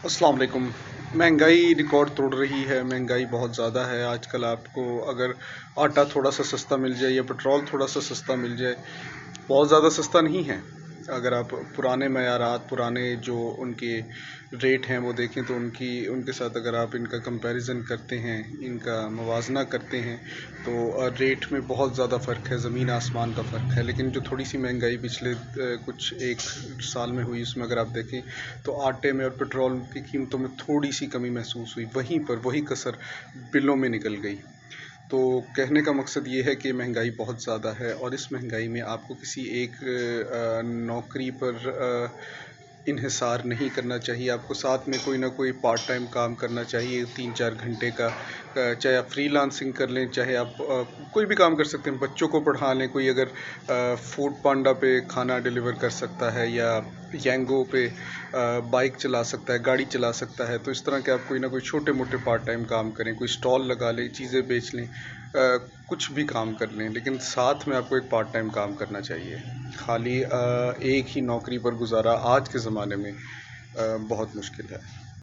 अस्सलाम वालेकुम। महंगाई रिकॉर्ड तोड़ रही है। महंगाई बहुत ज़्यादा है। आजकल आपको अगर आटा थोड़ा सा सस्ता मिल जाए या पेट्रोल थोड़ा सा सस्ता मिल जाए, बहुत ज़्यादा सस्ता नहीं है। अगर आप पुराने मयारात, पुराने जो उनके रेट हैं वो देखें तो उनके साथ अगर आप इनका कंपैरिजन करते हैं, इनका मुवाजना करते हैं तो रेट में बहुत ज़्यादा फ़र्क है, ज़मीन आसमान का फ़र्क है। लेकिन जो थोड़ी सी महंगाई पिछले कुछ एक साल में हुई, उसमें अगर आप देखें तो आटे में और पेट्रोल की कीमतों में थोड़ी सी कमी महसूस हुई। वहीं पर वही कसर बिलों में निकल गई। तो कहने का मकसद ये है कि महंगाई बहुत ज़्यादा है और इस महंगाई में आपको किसी एक नौकरी पर इन्हिसार नहीं करना चाहिए। आपको साथ में कोई ना कोई पार्ट टाइम काम करना चाहिए, 3-4 घंटे का। चाहे आप फ्रीलांसिंग कर लें, चाहे आप कोई भी काम कर सकते हैं। बच्चों को पढ़ा लें, कोई अगर फूड पांडा पे खाना डिलीवर कर सकता है या यांगो पे बाइक चला सकता है, गाड़ी चला सकता है, तो इस तरह के आप कोई ना कोई छोटे मोटे पार्ट टाइम काम करें। कोई स्टॉल लगा लें, चीज़ें बेच लें, कुछ भी काम कर लें, लेकिन साथ में आपको एक पार्ट टाइम काम करना चाहिए। खाली एक ही नौकरी पर गुजारा आज के ज़माने में बहुत मुश्किल है।